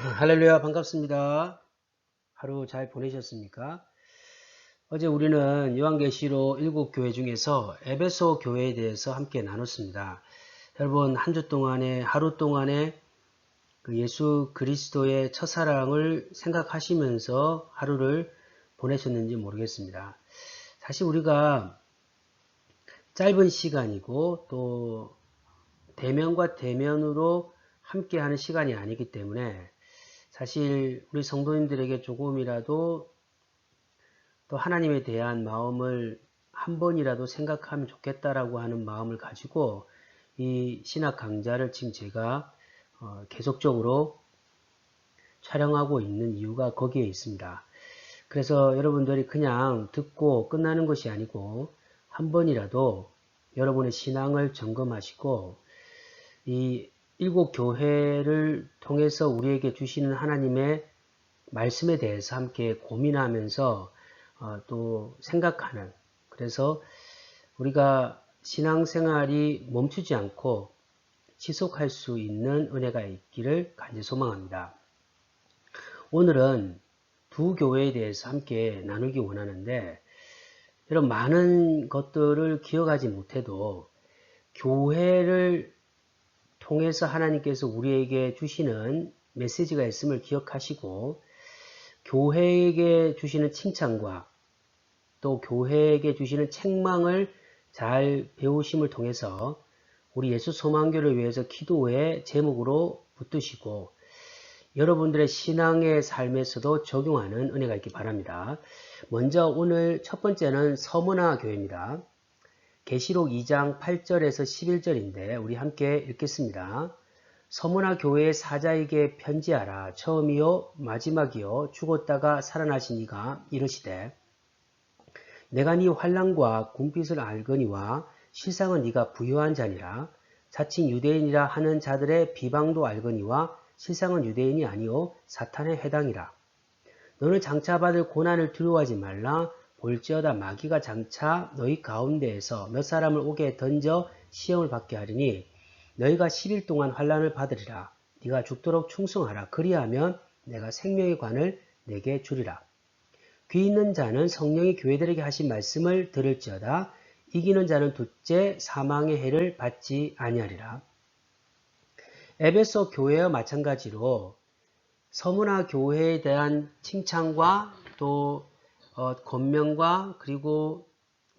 할렐루야, 반갑습니다. 하루 잘 보내셨습니까? 어제 우리는 요한계시록 7교회 중에서 에베소 교회에 대해서 함께 나눴습니다. 여러분, 한 주 동안에, 하루 동안에 그 예수 그리스도의 첫사랑을 생각하시면서 하루를 보내셨는지 모르겠습니다. 사실 우리가 짧은 시간이고 또 대면과 대면으로 함께하는 시간이 아니기 때문에 사실 우리 성도님들에게 조금이라도 또 하나님에 대한 마음을 한 번이라도 생각하면 좋겠다라고 하는 마음을 가지고 이 신학 강좌를 지금 제가 계속적으로 촬영하고 있는 이유가 거기에 있습니다. 그래서 여러분들이 그냥 듣고 끝나는 것이 아니고 한 번이라도 여러분의 신앙을 점검하시고 이 일곱 교회를 통해서 우리에게 주시는 하나님의 말씀에 대해서 함께 고민하면서 또 생각하는, 그래서 우리가 신앙생활이 멈추지 않고 지속할 수 있는 은혜가 있기를 간절히 소망합니다. 오늘은 두 교회에 대해서 함께 나누기 원하는데, 이런 많은 것들을 기억하지 못해도 교회를 통해서 하나님께서 우리에게 주시는 메시지가 있음을 기억하시고, 교회에게 주시는 칭찬과 또 교회에게 주시는 책망을 잘 배우심을 통해서 우리 예수 소망교를 위해서 기도의 제목으로 붙드시고 여러분들의 신앙의 삶에서도 적용하는 은혜가 있기 바랍니다. 먼저 오늘 첫 번째는 서문화 교회입니다. 계시록 2장 8절에서 11절인데 우리 함께 읽겠습니다. 서문화 교회의 사자에게 편지하라. 처음이요 마지막이요 죽었다가 살아나신 이가 이르시되 내가 네 환난과 궁핍을 알거니와 실상은 네가 부유한 자니라. 자칭 유대인이라 하는 자들의 비방도 알거니와 실상은 유대인이 아니요 사탄의 회당이라. 너는 장차 받을 고난을 두려워하지 말라. 볼지어다 마귀가 장차 너희 가운데에서 몇 사람을 옥에 던져 시험을 받게 하리니 너희가 10일 동안 환난을 받으리라. 네가 죽도록 충성하라. 그리하면 내가 생명의 관을 내게 주리라. 귀 있는 자는 성령이 교회들에게 하신 말씀을 들을지어다. 이기는 자는 둘째 사망의 해를 받지 아니하리라. 에베소 교회와 마찬가지로 서문화 교회에 대한 칭찬과 또 권면과 그리고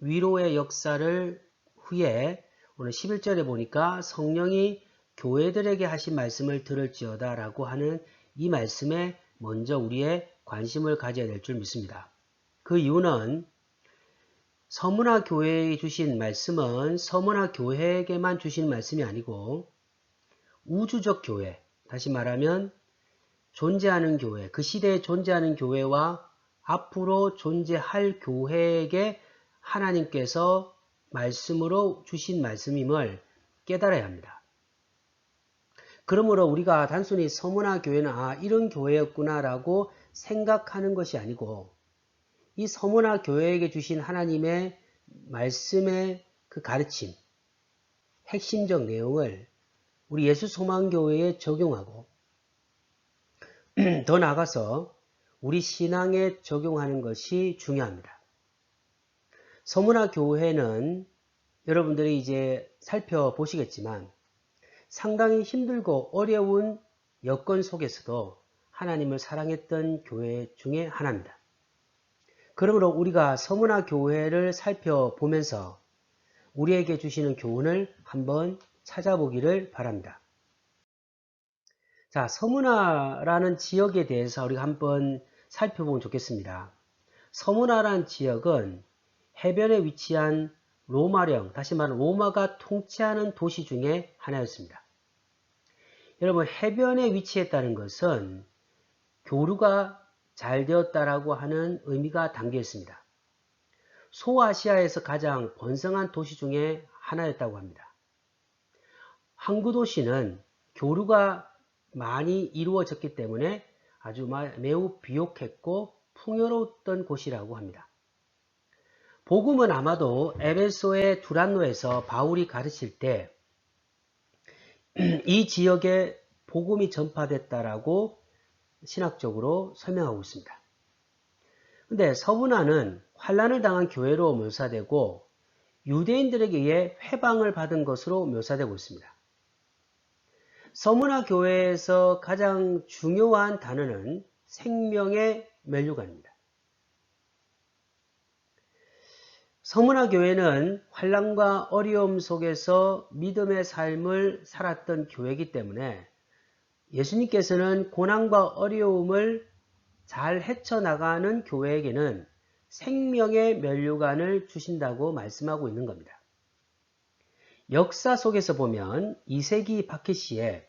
위로의 역사를 후에 오늘 11절에 보니까 성령이 교회들에게 하신 말씀을 들을지어다 라고 하는 이 말씀에 먼저 우리의 관심을 가져야 될 줄 믿습니다. 그 이유는 서문화 교회에 주신 말씀은 서문화 교회에게만 주신 말씀이 아니고 우주적 교회, 다시 말하면 존재하는 교회, 그 시대에 존재하는 교회와 앞으로 존재할 교회에게 하나님께서 말씀으로 주신 말씀임을 깨달아야 합니다. 그러므로 우리가 단순히 서문화 교회는 이런 교회였구나 라고 생각하는 것이 아니고 이 서문화 교회에게 주신 하나님의 말씀의 그 가르침, 핵심적 내용을 우리 예수 소망교회에 적용하고 더 나아가서 우리 신앙에 적용하는 것이 중요합니다. 서문화 교회는 여러분들이 이제 살펴보시겠지만 상당히 힘들고 어려운 여건 속에서도 하나님을 사랑했던 교회 중에 하나입니다. 그러므로 우리가 서문화 교회를 살펴보면서 우리에게 주시는 교훈을 한번 찾아보기를 바랍니다. 자, 서문화라는 지역에 대해서 우리가 한번 살펴보면 좋겠습니다. 서문화라는 지역은 해변에 위치한 로마령, 다시 말하면 로마가 통치하는 도시 중에 하나였습니다. 여러분, 해변에 위치했다는 것은 교류가 잘 되었다라고 하는 의미가 담겨 있습니다. 소아시아에서 가장 번성한 도시 중에 하나였다고 합니다. 항구 도시는 교류가 많이 이루어졌기 때문에 아주 매우 비옥했고 풍요로웠던 곳이라고 합니다. 복음은 아마도 에베소의 두란노에서 바울이 가르칠 때 이 지역에 복음이 전파됐다라고 신학적으로 설명하고 있습니다. 근데 서문화는 환란을 당한 교회로 묘사되고 유대인들에게 의해 회방을 받은 것으로 묘사되고 있습니다. 서문화 교회에서 가장 중요한 단어는 생명의 면류관입니다. 서문화 교회는 환난과 어려움 속에서 믿음의 삶을 살았던 교회이기 때문에 예수님께서는 고난과 어려움을 잘 헤쳐나가는 교회에게는 생명의 면류관을 주신다고 말씀하고 있는 겁니다. 역사 속에서 보면 2세기 바퀴시에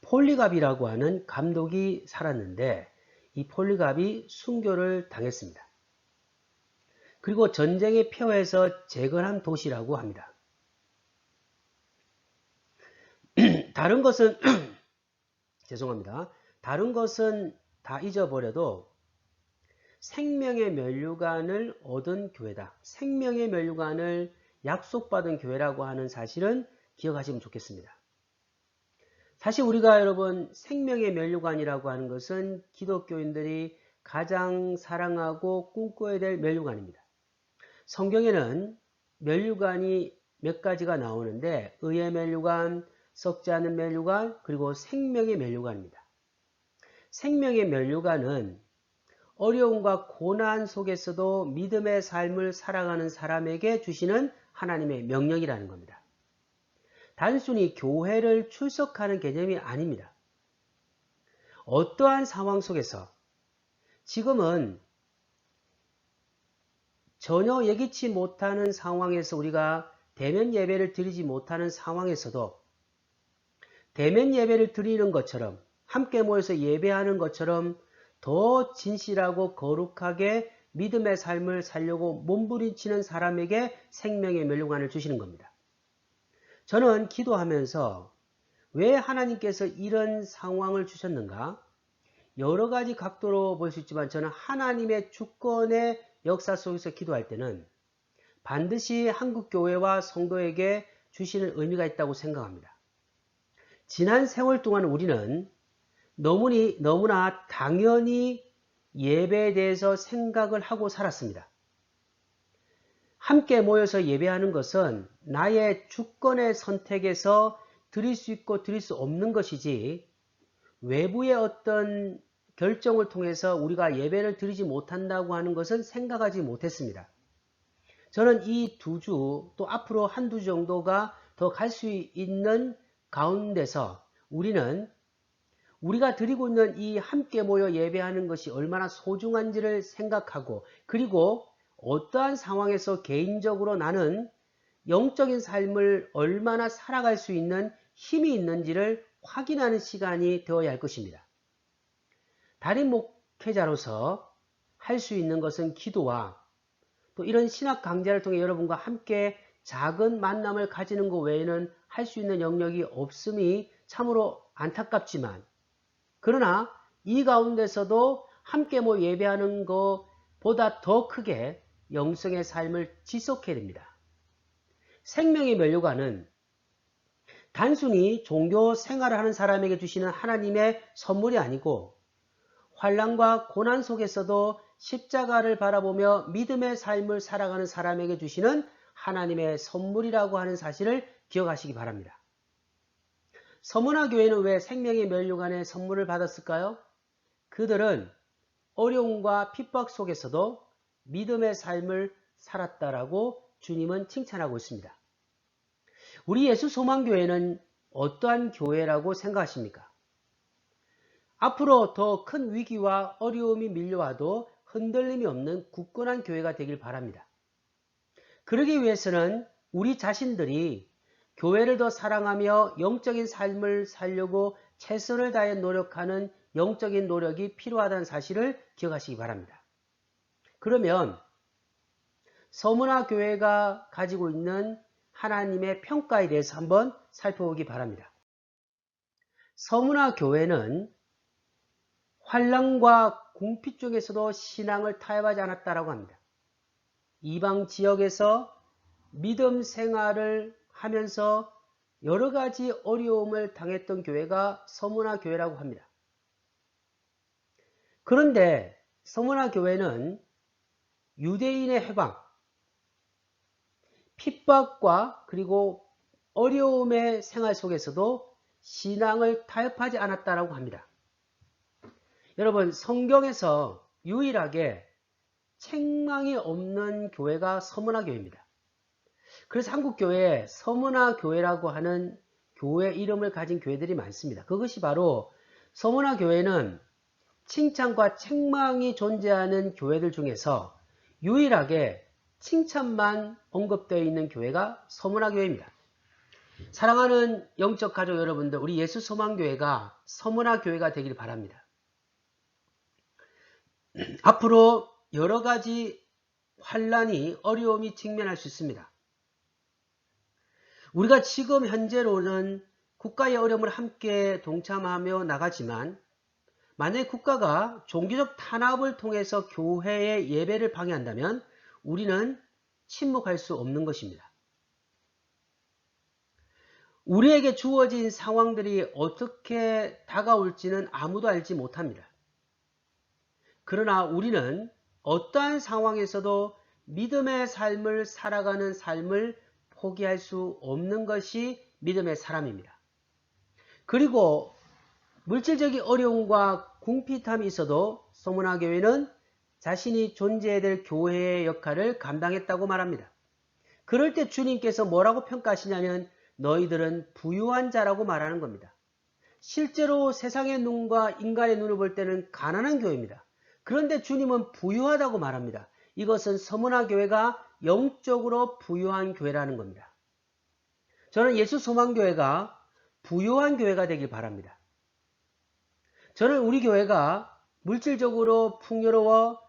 폴리갑이라고 하는 감독이 살았는데 이 폴리갑이 순교를 당했습니다. 그리고 전쟁의 표에서 재건한 도시라고 합니다. 다른 것은 죄송합니다. 다른 것은 다 잊어버려도 생명의 면류관을 얻은 교회다. 생명의 면류관을 약속받은 교회라고 하는 사실은 기억하시면 좋겠습니다. 사실 우리가 여러분 생명의 면류관이라고 하는 것은 기독교인들이 가장 사랑하고 꿈꿔야 될 면류관입니다. 성경에는 면류관이 몇 가지가 나오는데 의의 면류관, 썩지 않은 면류관, 그리고 생명의 면류관입니다. 생명의 면류관은 어려움과 고난 속에서도 믿음의 삶을 살아가는 사람에게 주시는 하나님의 명령이라는 겁니다. 단순히 교회를 출석하는 개념이 아닙니다. 어떠한 상황 속에서 지금은 전혀 예기치 못하는 상황에서 우리가 대면 예배를 드리지 못하는 상황에서도 대면 예배를 드리는 것처럼 함께 모여서 예배하는 것처럼 더 진실하고 거룩하게 믿음의 삶을 살려고 몸부림치는 사람에게 생명의 면류관을 주시는 겁니다. 저는 기도하면서 왜 하나님께서 이런 상황을 주셨는가? 여러 가지 각도로 볼 수 있지만 저는 하나님의 주권의 역사 속에서 기도할 때는 반드시 한국교회와 성도에게 주시는 의미가 있다고 생각합니다. 지난 세월 동안 우리는 너무나 당연히 예배에 대해서 생각을 하고 살았습니다. 함께 모여서 예배하는 것은 나의 주권의 선택에서 드릴 수 있고 드릴 수 없는 것이지 외부의 어떤 결정을 통해서 우리가 예배를 드리지 못한다고 하는 것은 생각하지 못했습니다. 저는 이 2주 또 앞으로 한두 주 정도가 더 갈 수 있는 가운데서 우리가 드리고 있는 이 함께 모여 예배하는 것이 얼마나 소중한지를 생각하고 그리고 어떠한 상황에서 개인적으로 나는 영적인 삶을 얼마나 살아갈 수 있는 힘이 있는지를 확인하는 시간이 되어야 할 것입니다. 담임 목회자로서 할 수 있는 것은 기도와 또 이런 신학 강좌를 통해 여러분과 함께 작은 만남을 가지는 것 외에는 할 수 있는 영역이 없음이 참으로 안타깝지만 그러나 이 가운데서도 함께 예배하는 것보다 더 크게 영성의 삶을 지속해야 됩니다. 생명의 면류관은 단순히 종교 생활을 하는 사람에게 주시는 하나님의 선물이 아니고 환난과 고난 속에서도 십자가를 바라보며 믿음의 삶을 살아가는 사람에게 주시는 하나님의 선물이라고 하는 사실을 기억하시기 바랍니다. 서문화 교회는 왜 생명의 면류관의 선물을 받았을까요? 그들은 어려움과 핍박 속에서도 믿음의 삶을 살았다라고 주님은 칭찬하고 있습니다. 우리 예수소망교회는 어떠한 교회라고 생각하십니까? 앞으로 더 큰 위기와 어려움이 밀려와도 흔들림이 없는 굳건한 교회가 되길 바랍니다. 그러기 위해서는 우리 자신들이 교회를 더 사랑하며 영적인 삶을 살려고 최선을 다해 노력하는 영적인 노력이 필요하다는 사실을 기억하시기 바랍니다. 그러면 서문화 교회가 가지고 있는 하나님의 평가에 대해서 한번 살펴보기 바랍니다. 서문화 교회는 환난과 궁핍 중에서도 신앙을 타협하지 않았다고 합니다. 이방 지역에서 믿음 생활을 하면서 여러 가지 어려움을 당했던 교회가 서문화 교회라고 합니다. 그런데 서머나 교회는 유대인의 해방, 핍박과 그리고 어려움의 생활 속에서도 신앙을 타협하지 않았다라고 합니다. 여러분, 성경에서 유일하게 책망이 없는 교회가 서머나 교회입니다. 그래서 한국 교회에 서머나 교회라고 하는 교회 이름을 가진 교회들이 많습니다. 그것이 바로 서머나 교회는 칭찬과 책망이 존재하는 교회들 중에서 유일하게 칭찬만 언급되어 있는 교회가 서머나 교회입니다. 사랑하는 영적 가족 여러분들, 우리 예수 소망교회가 서머나 교회가 되길 바랍니다. 앞으로 여러 가지 환란이, 어려움이 직면할 수 있습니다. 우리가 지금 현재로는 국가의 어려움을 함께 동참하며 나가지만 만약에 국가가 종교적 탄압을 통해서 교회의 예배를 방해한다면 우리는 침묵할 수 없는 것입니다. 우리에게 주어진 상황들이 어떻게 다가올지는 아무도 알지 못합니다. 그러나 우리는 어떠한 상황에서도 믿음의 삶을 살아가는 삶을 포기할 수 없는 것이 믿음의 사람입니다. 그리고 물질적인 어려움과 궁핍함이 있어도 서머나 교회는 자신이 존재해야 될 교회의 역할을 감당했다고 말합니다. 그럴 때 주님께서 뭐라고 평가하시냐면 너희들은 부유한 자라고 말하는 겁니다. 실제로 세상의 눈과 인간의 눈을 볼 때는 가난한 교회입니다. 그런데 주님은 부유하다고 말합니다. 이것은 서머나 교회가 영적으로 부유한 교회라는 겁니다. 저는 예수 소망교회가 부유한 교회가 되길 바랍니다. 저는 우리 교회가 물질적으로 풍요로워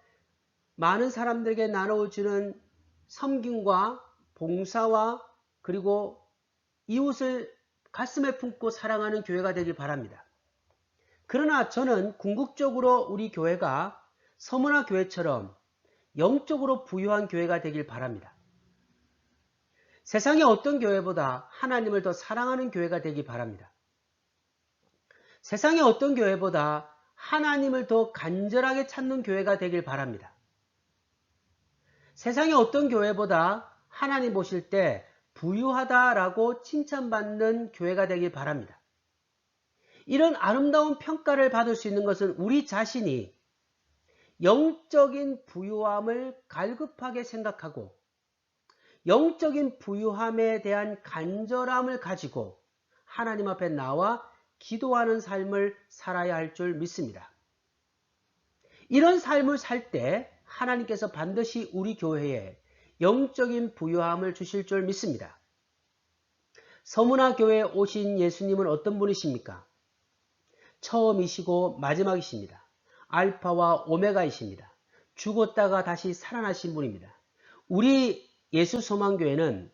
많은 사람들에게 나눠주는 섬김과 봉사와 그리고 이웃을 가슴에 품고 사랑하는 교회가 되길 바랍니다. 그러나 저는 궁극적으로 우리 교회가 서머나 교회처럼 영적으로 부유한 교회가 되길 바랍니다. 세상의 어떤 교회보다 하나님을 더 사랑하는 교회가 되길 바랍니다. 세상의 어떤 교회보다 하나님을 더 간절하게 찾는 교회가 되길 바랍니다. 세상의 어떤 교회보다 하나님 보실 때 부유하다라고 칭찬받는 교회가 되길 바랍니다. 이런 아름다운 평가를 받을 수 있는 것은 우리 자신이 영적인 부유함을 갈급하게 생각하고 영적인 부유함에 대한 간절함을 가지고 하나님 앞에 나와 기도하는 삶을 살아야 할 줄 믿습니다. 이런 삶을 살 때 하나님께서 반드시 우리 교회에 영적인 부유함을 주실 줄 믿습니다. 서머나 교회에 오신 예수님은 어떤 분이십니까? 처음이시고 마지막이십니다. 알파와 오메가이십니다. 죽었다가 다시 살아나신 분입니다. 우리 예수 소망교회는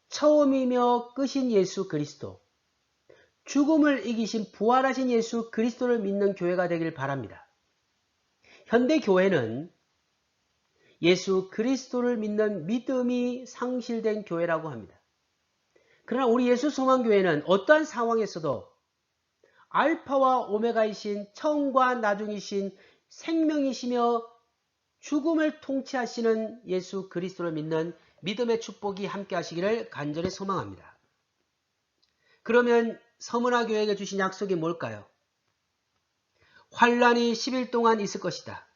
처음이며 끝인 예수 그리스도, 죽음을 이기신 부활하신 예수 그리스도를 믿는 교회가 되길 바랍니다. 현대 교회는 예수 그리스도를 믿는 믿음이 상실된 교회라고 합니다. 그러나 우리 예수 소망교회는 어떠한 상황에서도 알파와 오메가이신 처음과 나중이신 생명이시며 죽음을 통치하시는 예수 그리스도를 믿는 믿음의 축복이 함께 하시기를 간절히 소망합니다. 그러면 서머나 교회에게 주신 약속이 뭘까요? 환란이 10일 동안 있을 것이다.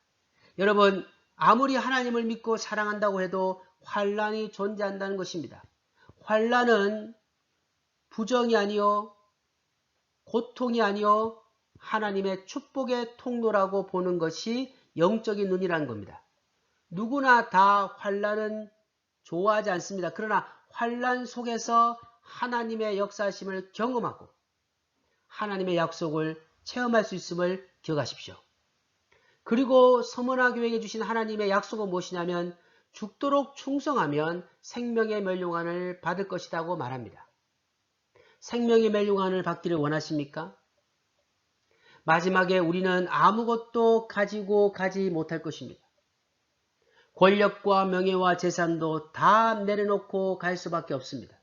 여러분, 아무리 하나님을 믿고 사랑한다고 해도 환란이 존재한다는 것입니다. 환란은 부정이 아니요 고통이 아니요 하나님의 축복의 통로라고 보는 것이 영적인 눈이라는 겁니다. 누구나 다 환란은 좋아하지 않습니다. 그러나 환란 속에서 하나님의 역사하심을 경험하고 하나님의 약속을 체험할 수 있음을 기억하십시오. 그리고 서머나 교회에 주신 하나님의 약속은 무엇이냐면 죽도록 충성하면 생명의 멸류관을 받을 것이라고 말합니다. 생명의 멸류관을 받기를 원하십니까? 마지막에 우리는 아무것도 가지고 가지 못할 것입니다. 권력과 명예와 재산도 다 내려놓고 갈 수밖에 없습니다.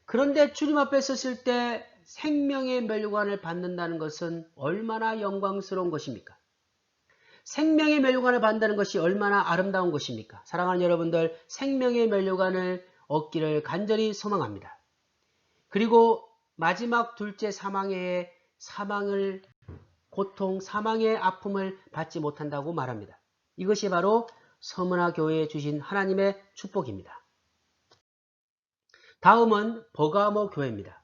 그런데 주님 앞에 섰을 때 생명의 멸류관을 받는다는 것은 얼마나 영광스러운 것입니까? 생명의 면류관을 받는다는 것이 얼마나 아름다운 것입니까? 사랑하는 여러분들, 생명의 면류관을 얻기를 간절히 소망합니다. 그리고 마지막 둘째 사망의 고통, 사망의 아픔을 받지 못한다고 말합니다. 이것이 바로 서문화 교회에 주신 하나님의 축복입니다. 다음은 버가모 교회입니다.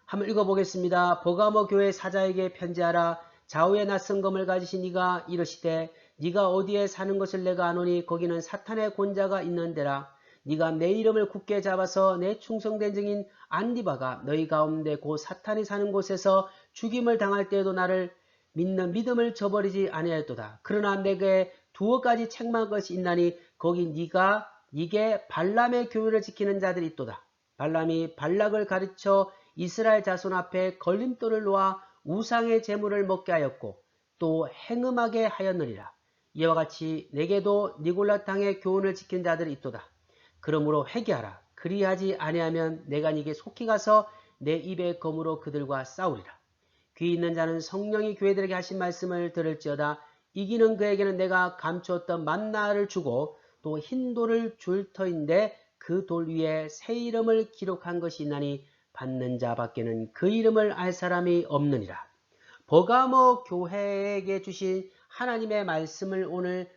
한번 읽어보겠습니다. 버가모 교회 사자에게 편지하라. 좌우에 낯선 검을 가지신 이가 이르시되 네가 어디에 사는 것을 내가 아노니 거기는 사탄의 권자가 있는 데라. 네가 내 이름을 굳게 잡아서 내 충성된 증인 안디바가 너희 가운데 곧 사탄이 사는 곳에서 죽임을 당할 때에도 나를 믿는 믿음을 저버리지 아니하였도다. 그러나 내게 두어 가지 책망할 것이 있나니 거기 네게 발람의 교훈을 지키는 자들이 있도다. 발람이 발락을 가르쳐 이스라엘 자손 앞에 걸림돌을 놓아 우상의 제물을 먹게 하였고 또 행음하게 하였느니라. 이와 같이 내게도 니골라 땅의 교훈을 지키는 자들이 있도다. 그러므로 회개하라. 그리하지 아니하면 내가 네게 속히 가서 내 입의 검으로 그들과 싸우리라. 귀 있는 자는 성령이 교회들에게 하신 말씀을 들을지어다. 이기는 그에게는 내가 감추었던 만나를 주고 또 흰 돌을 줄 터인데 그 돌 위에 새 이름을 기록한 것이 있나니 받는 자 밖에는 그 이름을 알 사람이 없느니라. 버가모 교회에게 주신 하나님의 말씀을 오늘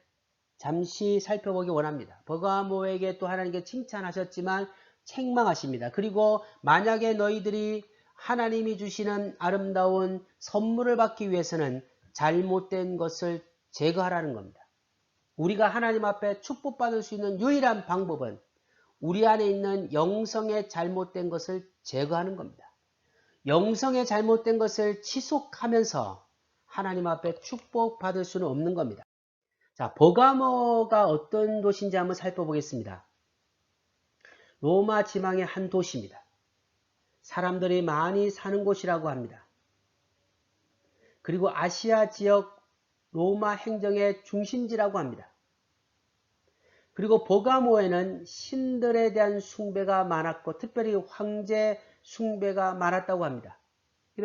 잠시 살펴보기 원합니다. 버가모에게 또 하나님께 칭찬하셨지만 책망하십니다. 그리고 만약에 너희들이 하나님이 주시는 아름다운 선물을 받기 위해서는 잘못된 것을 제거하라는 겁니다. 우리가 하나님 앞에 축복받을 수 있는 유일한 방법은 우리 안에 있는 영성의 잘못된 것을 제거하는 겁니다. 영성의 잘못된 것을 지속하면서 하나님 앞에 축복받을 수는 없는 겁니다. 자, 버가모가 어떤 도시인지 한번 살펴보겠습니다. 로마 지방의 한 도시입니다. 사람들이 많이 사는 곳이라고 합니다. 그리고 아시아 지역 로마 행정의 중심지라고 합니다. 그리고 버가모에는 신들에 대한 숭배가 많았고 특별히 황제 숭배가 많았다고 합니다.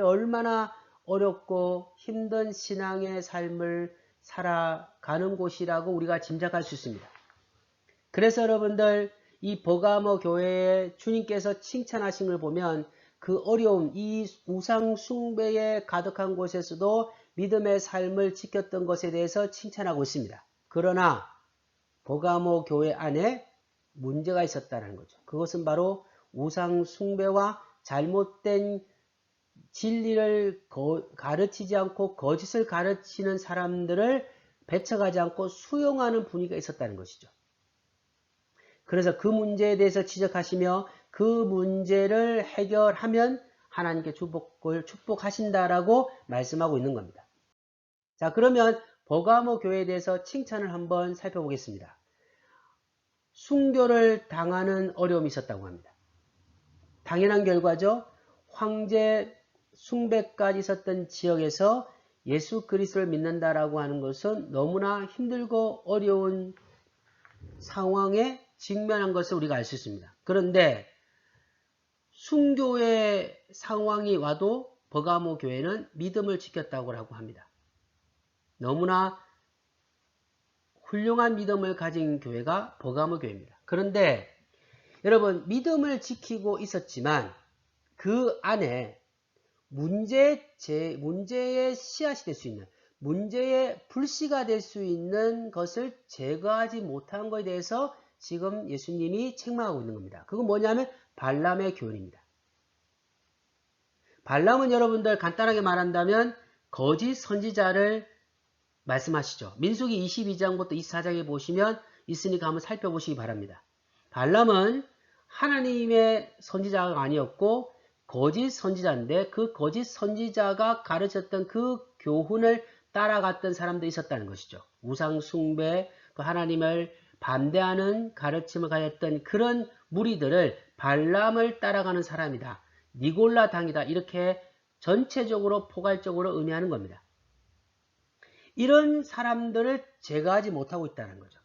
얼마나 어렵고 힘든 신앙의 삶을 살아가는 곳이라고 우리가 짐작할 수 있습니다. 그래서 여러분들 이 버가모 교회에 주님께서 칭찬하신 걸 보면 그 어려움, 이 우상 숭배에 가득한 곳에서도 믿음의 삶을 지켰던 것에 대해서 칭찬하고 있습니다. 그러나 버가모 교회 안에 문제가 있었다는 거죠. 그것은 바로 우상 숭배와 잘못된 진리를 가르치지 않고 거짓을 가르치는 사람들을 배척하지 않고 수용하는 분위기가 있었다는 것이죠. 그래서 그 문제에 대해서 지적하시며 그 문제를 해결하면 하나님께 축복하신다라고 말씀하고 있는 겁니다. 자, 그러면 버가모 교회에 대해서 칭찬을 한번 살펴보겠습니다. 순교를 당하는 어려움이 있었다고 합니다. 당연한 결과죠. 황제 숭배까지 있었던 지역에서 예수 그리스도를 믿는다라고 하는 것은 너무나 힘들고 어려운 상황에 직면한 것을 우리가 알 수 있습니다. 그런데 순교의 상황이 와도 버가모 교회는 믿음을 지켰다고 합니다. 너무나 훌륭한 믿음을 가진 교회가 버가모 교회입니다. 그런데 여러분 믿음을 지키고 있었지만 그 안에 문제의 씨앗이 될 수 있는 문제의 불씨가 될 수 있는 것을 제거하지 못한 것에 대해서 지금 예수님이 책망하고 있는 겁니다. 그건 뭐냐면 발람의 교훈입니다. 발람은 여러분들 간단하게 말한다면 거짓 선지자를 말씀하시죠. 민수기 22장부터 24장에 보시면 있으니까 한번 살펴보시기 바랍니다. 발람은 하나님의 선지자가 아니었고 거짓 선지자인데 그 거짓 선지자가 가르쳤던 그 교훈을 따라갔던 사람들이 있었다는 것이죠. 우상 숭배, 그 하나님을 반대하는 가르침을 가졌던 그런 무리들을 발람을 따라가는 사람이다. 니골라 당이다. 이렇게 전체적으로 포괄적으로 의미하는 겁니다. 이런 사람들을 제거하지 못하고 있다는 거죠.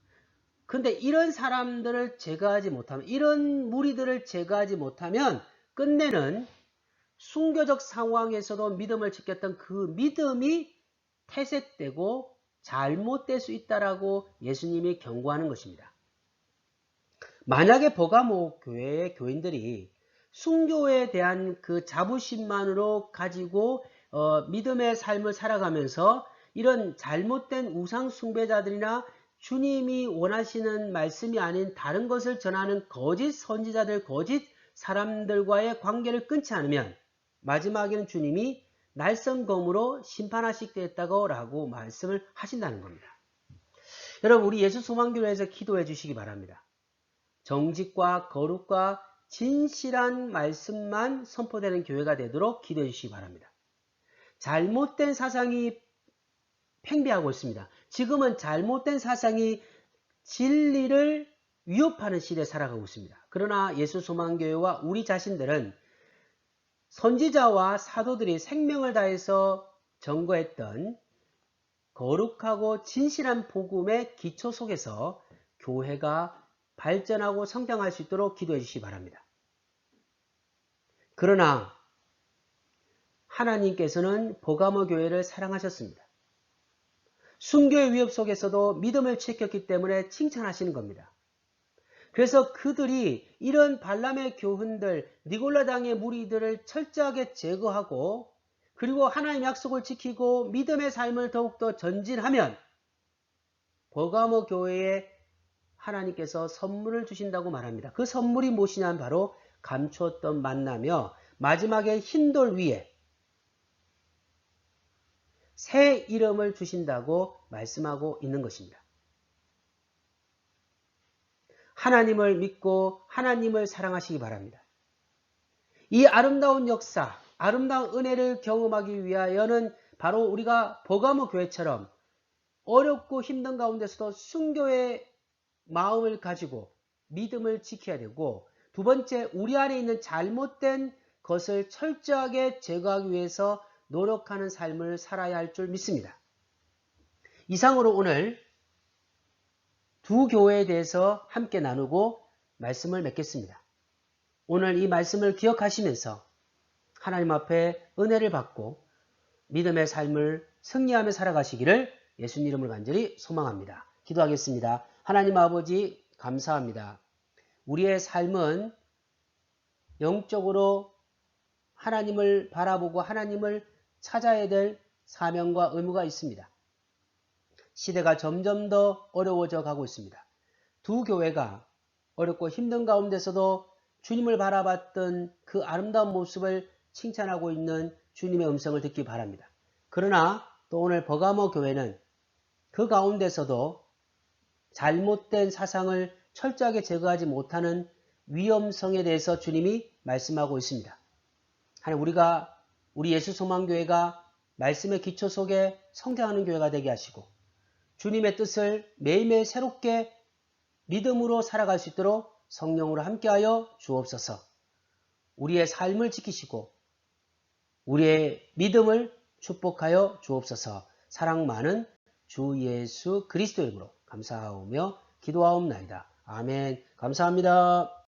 근데 이런 사람들을 제거하지 못하면, 이런 무리들을 제거하지 못하면 끝내는 순교적 상황에서도 믿음을 지켰던 그 믿음이 퇴색되고 잘못될 수 있다라고 예수님이 경고하는 것입니다. 만약에 버가모 교회의 교인들이 순교에 대한 그 자부심만으로 가지고 믿음의 삶을 살아가면서 이런 잘못된 우상 숭배자들이나 주님이 원하시는 말씀이 아닌 다른 것을 전하는 거짓 선지자들, 거짓 사람들과의 관계를 끊지 않으면 마지막에는 주님이 날성검으로 심판하시겠다고 라고 말씀을 하신다는 겁니다. 여러분, 우리 예수 소망교회에서 기도해 주시기 바랍니다. 정직과 거룩과 진실한 말씀만 선포되는 교회가 되도록 기도해 주시기 바랍니다. 잘못된 사상이 팽배하고 있습니다. 지금은 잘못된 사상이 진리를 위협하는 시대에 살아가고 있습니다. 그러나 예수 소망교회와 우리 자신들은 선지자와 사도들이 생명을 다해서 전거했던 거룩하고 진실한 복음의 기초 속에서 교회가 발전하고 성장할 수 있도록 기도해 주시기 바랍니다. 그러나 하나님께서는 버가모 교회를 사랑하셨습니다. 순교의 위협 속에서도 믿음을 지켰기 때문에 칭찬하시는 겁니다. 그래서 그들이 이런 발람의 교훈들, 니골라당의 무리들을 철저하게 제거하고 그리고 하나님의 약속을 지키고 믿음의 삶을 더욱더 전진하면 버가모 교회에 하나님께서 선물을 주신다고 말합니다. 그 선물이 무엇이냐면 바로 감추었던 만나며 마지막에 흰돌 위에 새 이름을 주신다고 말씀하고 있는 것입니다. 하나님을 믿고 하나님을 사랑하시기 바랍니다. 이 아름다운 역사, 아름다운 은혜를 경험하기 위하여는 바로 우리가 버가모 교회처럼 어렵고 힘든 가운데서도 순교의 마음을 가지고 믿음을 지켜야 되고, 두 번째, 우리 안에 있는 잘못된 것을 철저하게 제거하기 위해서 노력하는 삶을 살아야 할 줄 믿습니다. 이상으로 오늘 두 교회에 대해서 함께 나누고 말씀을 맺겠습니다. 오늘 이 말씀을 기억하시면서 하나님 앞에 은혜를 받고 믿음의 삶을 승리하며 살아가시기를 예수님 이름으로 간절히 소망합니다. 기도하겠습니다. 하나님 아버지 감사합니다. 우리의 삶은 영적으로 하나님을 바라보고 하나님을 찾아야 될 사명과 의무가 있습니다. 시대가 점점 더 어려워져 가고 있습니다. 두 교회가 어렵고 힘든 가운데서도 주님을 바라봤던 그 아름다운 모습을 칭찬하고 있는 주님의 음성을 듣기 바랍니다. 그러나 또 오늘 버가모 교회는 그 가운데서도 잘못된 사상을 철저하게 제거하지 못하는 위험성에 대해서 주님이 말씀하고 있습니다. 하나님, 우리 예수 소망교회가 말씀의 기초 속에 성장하는 교회가 되게 하시고 주님의 뜻을 매일매일 새롭게 믿음으로 살아갈 수 있도록 성령으로 함께하여 주옵소서. 우리의 삶을 지키시고 우리의 믿음을 축복하여 주옵소서. 사랑 많은 주 예수 그리스도 이름으로 감사하오며 기도하옵나이다. 아멘. 감사합니다.